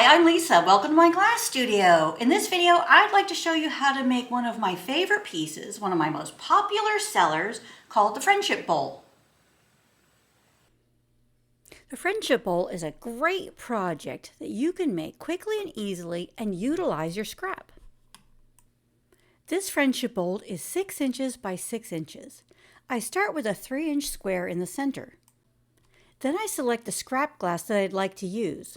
Hi, I'm Lisa. Welcome to my glass studio. In this video, I'd like to show you how to make one of my favorite pieces, one of my most popular sellers, called the Friendship Bowl. The Friendship Bowl is a great project that you can make quickly and easily and utilize your scrap. This Friendship Bowl is 6 inches by 6 inches. I start with a 3-inch square in the center. Then I select the scrap glass that I'd like to use.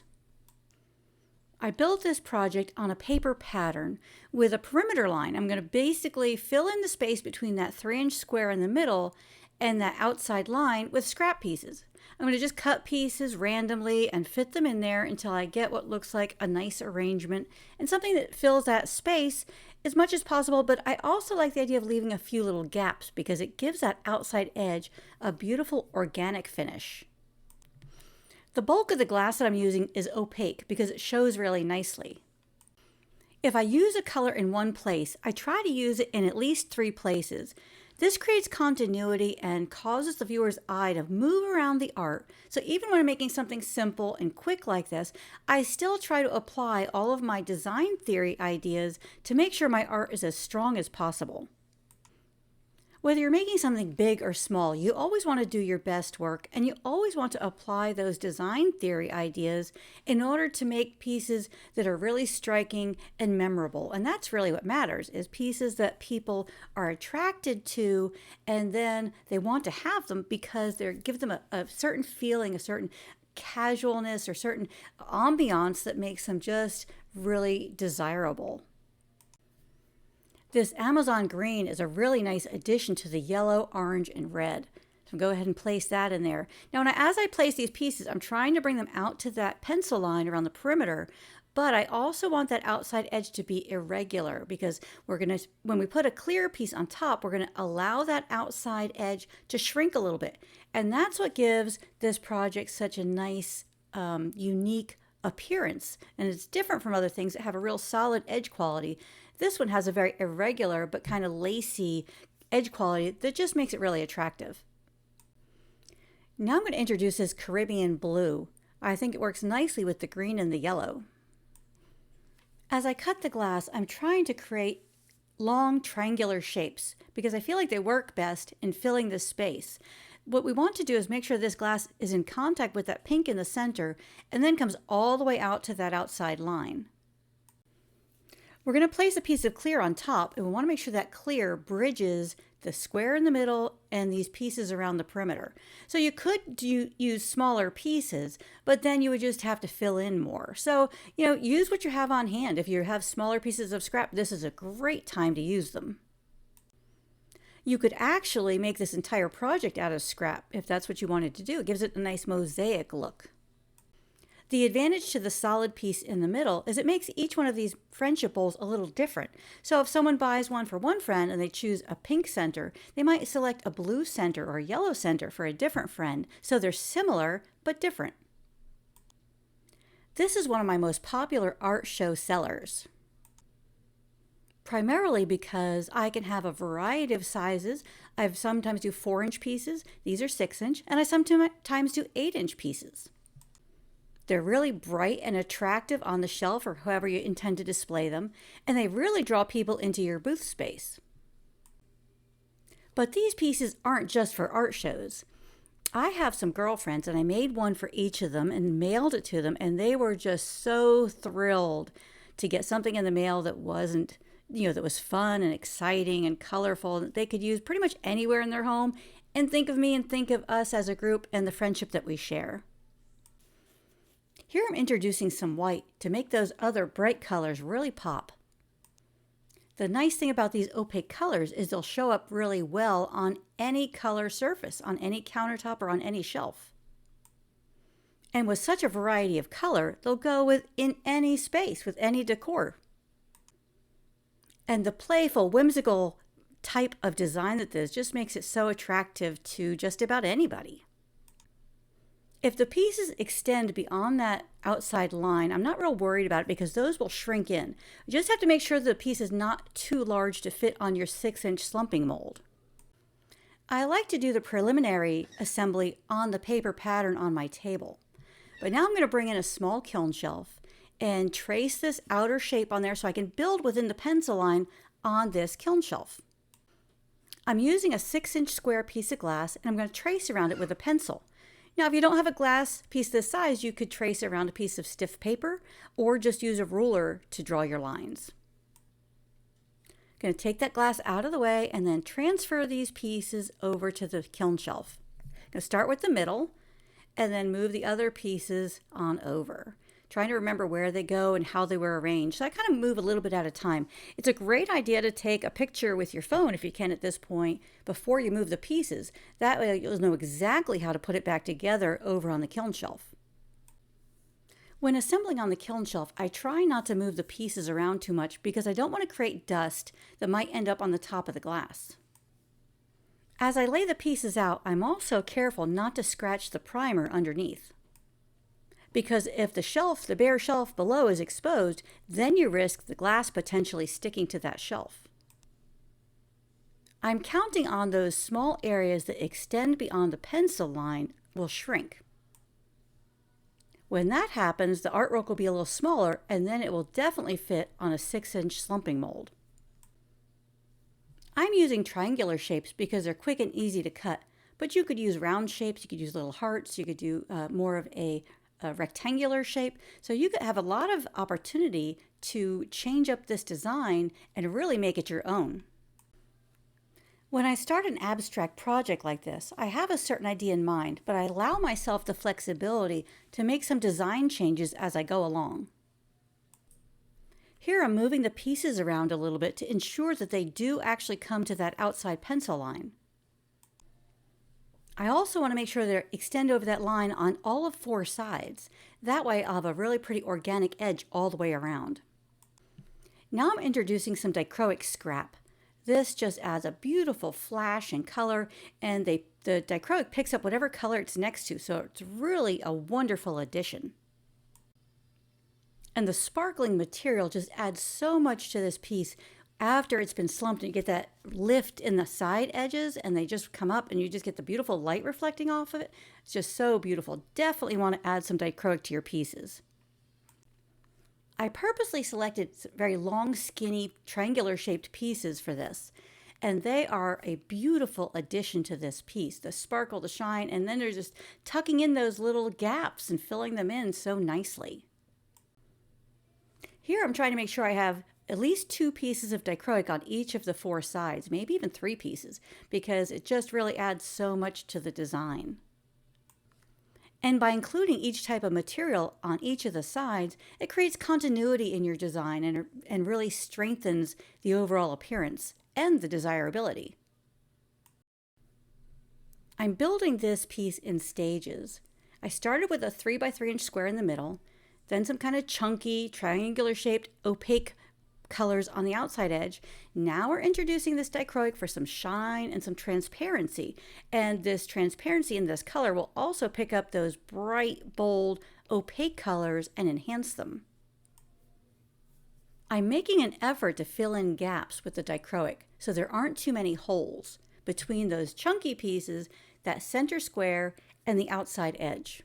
I built this project on a paper pattern with a perimeter line. I'm going to basically fill in the space between that 3-inch square in the middle and that outside line with scrap pieces. I'm going to just cut pieces randomly and fit them in there until I get what looks like a nice arrangement and something that fills that space as much as possible. But I also like the idea of leaving a few little gaps because it gives that outside edge a beautiful organic finish. The bulk of the glass that I'm using is opaque because it shows really nicely. If I use a color in one place, I try to use it in at least 3 places. This creates continuity and causes the viewer's eye to move around the art. So even when I'm making something simple and quick like this, I still try to apply all of my design theory ideas to make sure my art is as strong as possible. Whether you're making something big or small, you always want to do your best work and you always want to apply those design theory ideas in order to make pieces that are really striking and memorable. And that's really what matters, is pieces that people are attracted to and then they want to have them because they give them a certain feeling, a certain casualness or certain ambiance that makes them just really desirable. This Amazon green is a really nice addition to the yellow, orange, and red. So go ahead and place that in there. Now, as I place these pieces, I'm trying to bring them out to that pencil line around the perimeter, but I also want that outside edge to be irregular because when we put a clear piece on top, we're going to allow that outside edge to shrink a little bit. And that's what gives this project such a nice, unique appearance. And it's different from other things that have a real solid edge quality. This one has a very irregular but kind of lacy edge quality that just makes it really attractive. Now I'm going to introduce this Caribbean blue. I think it works nicely with the green and the yellow. As I cut the glass, I'm trying to create long triangular shapes because I feel like they work best in filling this space. What we want to do is make sure this glass is in contact with that pink in the center and then comes all the way out to that outside line. We're going to place a piece of clear on top, and we want to make sure that clear bridges the square in the middle and these pieces around the perimeter. So you could use smaller pieces, but then you would just have to fill in more. So, use what you have on hand. If you have smaller pieces of scrap, this is a great time to use them. You could actually make this entire project out of scrap if that's what you wanted to do. It gives it a nice mosaic look. The advantage to the solid piece in the middle is it makes each one of these friendship bowls a little different. So if someone buys one for one friend and they choose a pink center, they might select a blue center or a yellow center for a different friend. So they're similar but different. This is one of my most popular art show sellers. Primarily because I can have a variety of sizes. I sometimes do 4-inch pieces, these are 6-inch, and I sometimes do 8-inch pieces. They're really bright and attractive on the shelf or however you intend to display them, and they really draw people into your booth space. But these pieces aren't just for art shows. I have some girlfriends and I made one for each of them and mailed it to them, and they were just so thrilled to get something in the mail that wasn't, that was fun and exciting and colorful that they could use pretty much anywhere in their home and think of me and think of us as a group and the friendship that we share. Here I'm introducing some white to make those other bright colors really pop. The nice thing about these opaque colors is they'll show up really well on any color surface, on any countertop or on any shelf. And with such a variety of color, they'll go in any space, with any decor. And the playful, whimsical type of design that this just makes it so attractive to just about anybody. If the pieces extend beyond that outside line, I'm not real worried about it because those will shrink in. You just have to make sure that the piece is not too large to fit on your 6-inch slumping mold. I like to do the preliminary assembly on the paper pattern on my table. But now I'm going to bring in a small kiln shelf and trace this outer shape on there so I can build within the pencil line on this kiln shelf. I'm using a 6-inch square piece of glass, and I'm going to trace around it with a pencil. Now, if you don't have a glass piece this size, you could trace around a piece of stiff paper or just use a ruler to draw your lines. I'm going to take that glass out of the way and then transfer these pieces over to the kiln shelf. I'm going to start with the middle and then move the other pieces on over. Trying to remember where they go and how they were arranged. So I kind of move a little bit at a time. It's a great idea to take a picture with your phone if you can at this point before you move the pieces. That way you'll know exactly how to put it back together over on the kiln shelf. When assembling on the kiln shelf, I try not to move the pieces around too much because I don't want to create dust that might end up on the top of the glass. As I lay the pieces out, I'm also careful not to scratch the primer underneath. Because if the bare shelf below is exposed, then you risk the glass potentially sticking to that shelf. I'm counting on those small areas that extend beyond the pencil line will shrink. When that happens, the artwork will be a little smaller, and then it will definitely fit on a 6-inch slumping mold. I'm using triangular shapes because they're quick and easy to cut, but you could use round shapes, you could use little hearts, you could do more of a rectangular shape. So you could have a lot of opportunity to change up this design and really make it your own. When I start an abstract project like this, I have a certain idea in mind, but I allow myself the flexibility to make some design changes as I go along. Here I'm moving the pieces around a little bit to ensure that they do actually come to that outside pencil line. I also want to make sure they extend over that line on all of 4 sides. That way I'll have a really pretty organic edge all the way around. Now I'm introducing some dichroic scrap. This just adds a beautiful flash and color, and the dichroic picks up whatever color it's next to, so it's really a wonderful addition. And the sparkling material just adds so much to this piece. After it's been slumped, you get that lift in the side edges and they just come up and you just get the beautiful light reflecting off of it. It's just so beautiful. Definitely want to add some dichroic to your pieces. I purposely selected very long, skinny, triangular shaped pieces for this. And they are a beautiful addition to this piece. The sparkle, the shine, and then they're just tucking in those little gaps and filling them in so nicely. Here I'm trying to make sure I have at least 2 pieces of dichroic on each of the 4 sides, maybe even 3 pieces, because it just really adds so much to the design. And by including each type of material on each of the sides, it creates continuity in your design and really strengthens the overall appearance and the desirability. I'm building this piece in stages. I started with a 3x3-inch square in the middle, then some kind of chunky, triangular shaped, opaque colors on the outside edge. Now we're introducing this dichroic for some shine and some transparency. And this transparency in this color will also pick up those bright, bold, opaque colors and enhance them. I'm making an effort to fill in gaps with the dichroic so there aren't too many holes between those chunky pieces, that center square, and the outside edge.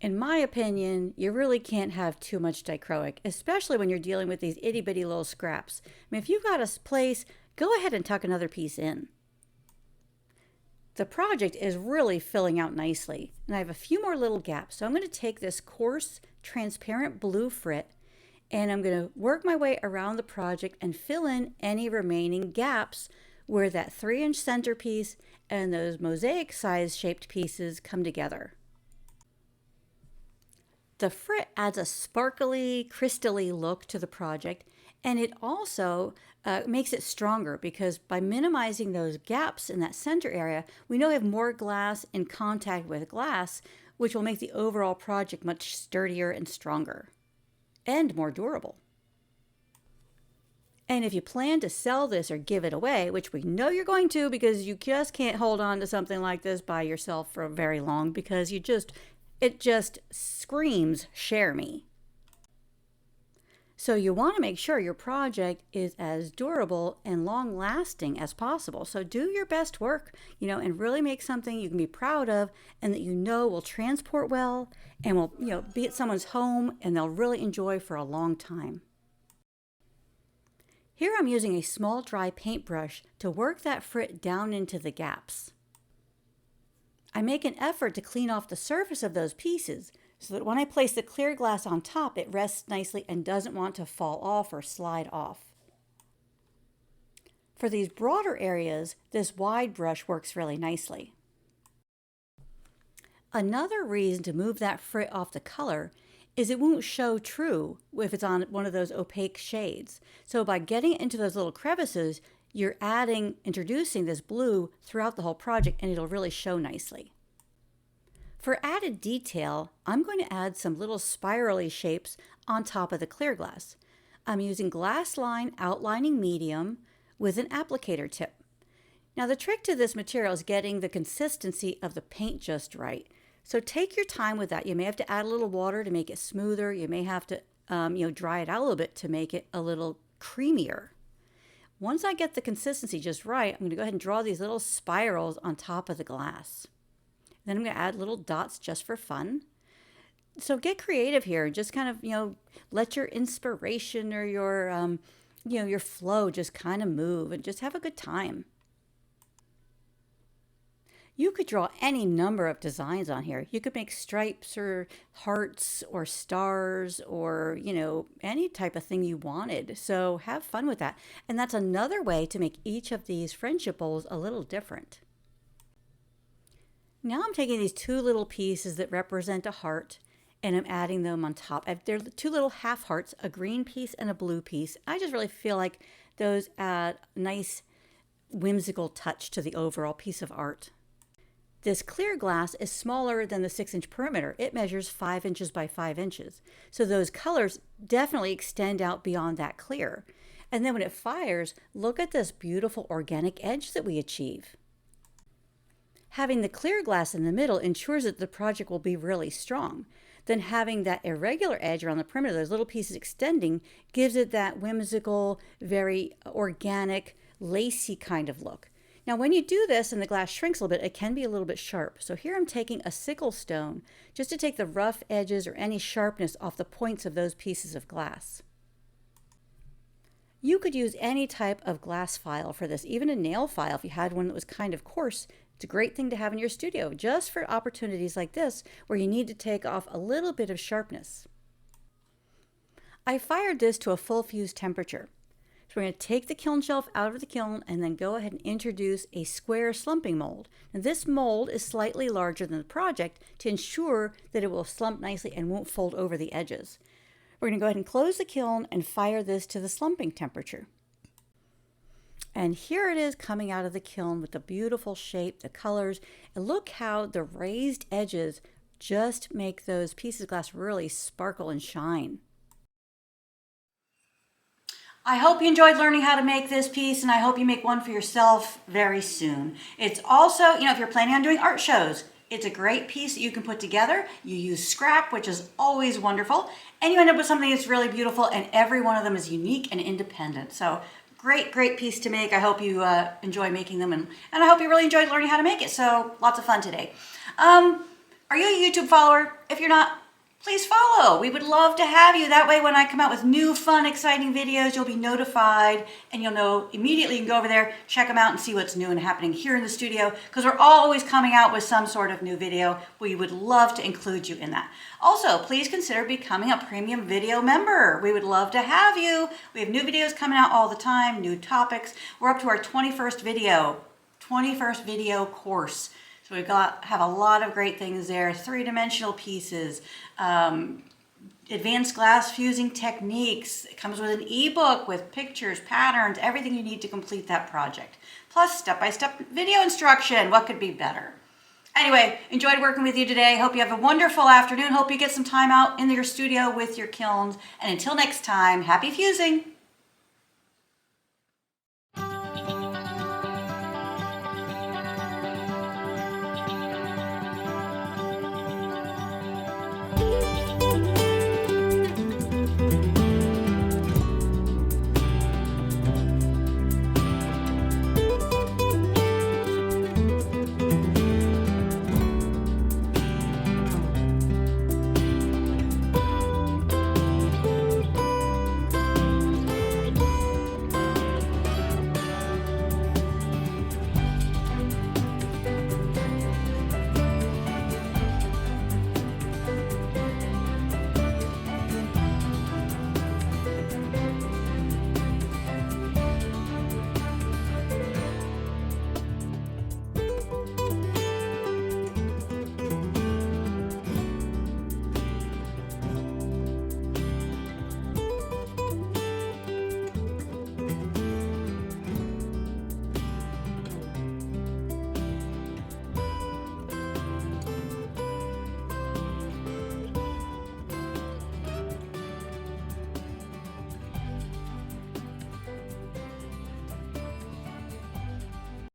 In my opinion, you really can't have too much dichroic, especially when you're dealing with these itty bitty little scraps. I mean, if you've got a place, go ahead and tuck another piece in. The project is really filling out nicely, and I have a few more little gaps. So I'm going to take this coarse, transparent blue Frit, and I'm going to work my way around the project and fill in any remaining gaps where that 3-inch centerpiece and those mosaic size shaped pieces come together. The Frit adds a sparkly, crystally look to the project, and it also makes it stronger because by minimizing those gaps in that center area, we know we have more glass in contact with glass, which will make the overall project much sturdier and stronger and more durable. And if you plan to sell this or give it away, which we know you're going to because you just can't hold on to something like this by yourself for very long because it just screams, share me. So you want to make sure your project is as durable and long lasting as possible. So do your best work, and really make something you can be proud of and that will transport well and will, be at someone's home and they'll really enjoy for a long time. Here I'm using a small dry paintbrush to work that frit down into the gaps. I make an effort to clean off the surface of those pieces so that when I place the clear glass on top, it rests nicely and doesn't want to fall off or slide off. For these broader areas, this wide brush works really nicely. Another reason to move that frit off the color is it won't show true if it's on one of those opaque shades. So by getting into those little crevices, you're introducing this blue throughout the whole project, and it'll really show nicely. For added detail, I'm going to add some little spirally shapes on top of the clear glass. I'm using glass line outlining medium with an applicator tip. Now the trick to this material is getting the consistency of the paint just right. So take your time with that. You may have to add a little water to make it smoother. You may have to dry it out a little bit to make it a little creamier. Once I get the consistency just right, I'm going to go ahead and draw these little spirals on top of the glass. Then I'm going to add little dots just for fun. So get creative here. Just kind of, let your inspiration or your flow just kind of move and just have a good time. You could draw any number of designs on here. You could make stripes or hearts or stars or, any type of thing you wanted. So have fun with that. And that's another way to make each of these friendship bowls a little different. Now I'm taking these two little pieces that represent a heart and I'm adding them on top. They're two little half hearts, a green piece and a blue piece. I just really feel like those add a nice whimsical touch to the overall piece of art. This clear glass is smaller than the 6-inch perimeter. It measures 5 inches by 5 inches. So those colors definitely extend out beyond that clear. And then when it fires, look at this beautiful organic edge that we achieve. Having the clear glass in the middle ensures that the project will be really strong. Then having that irregular edge around the perimeter, those little pieces extending, gives it that whimsical, very organic, lacy kind of look. Now when you do this and the glass shrinks a little bit, it can be a little bit sharp. So here I'm taking a sickle stone just to take the rough edges or any sharpness off the points of those pieces of glass. You could use any type of glass file for this, even a nail file if you had one that was kind of coarse. It's a great thing to have in your studio just for opportunities like this where you need to take off a little bit of sharpness. I fired this to a full fuse temperature. So we're going to take the kiln shelf out of the kiln and then go ahead and introduce a square slumping mold. Now this mold is slightly larger than the project to ensure that it will slump nicely and won't fold over the edges. We're going to go ahead and close the kiln and fire this to the slumping temperature. And here it is coming out of the kiln with the beautiful shape, the colors, and look how the raised edges just make those pieces of glass really sparkle and shine. I hope you enjoyed learning how to make this piece, and I hope you make one for yourself very soon. It's also, if you're planning on doing art shows, it's a great piece that you can put together. You use scrap, which is always wonderful, and you end up with something that's really beautiful, and every one of them is unique and independent. So great piece to make. I hope you enjoy making them, and I hope you really enjoyed learning how to make it. So lots of fun today. Are you a YouTube follower? If you're not, please follow. We would love to have you. That way when I come out with new, fun, exciting videos, you'll be notified and you'll know immediately. You can go over there, check them out and see what's new and happening here in the studio, because we're always coming out with some sort of new video. We would love to include you in that. Also, please consider becoming a premium video member. We would love to have you. We have new videos coming out all the time, new topics. We're up to our 21st video course. So we've have a lot of great things there, three-dimensional pieces, advanced glass fusing techniques. It comes with an ebook with pictures, patterns, everything you need to complete that project. Plus step-by-step video instruction. What could be better? Anyway, enjoyed working with you today. Hope you have a wonderful afternoon. Hope you get some time out in your studio with your kilns. And until next time, happy fusing.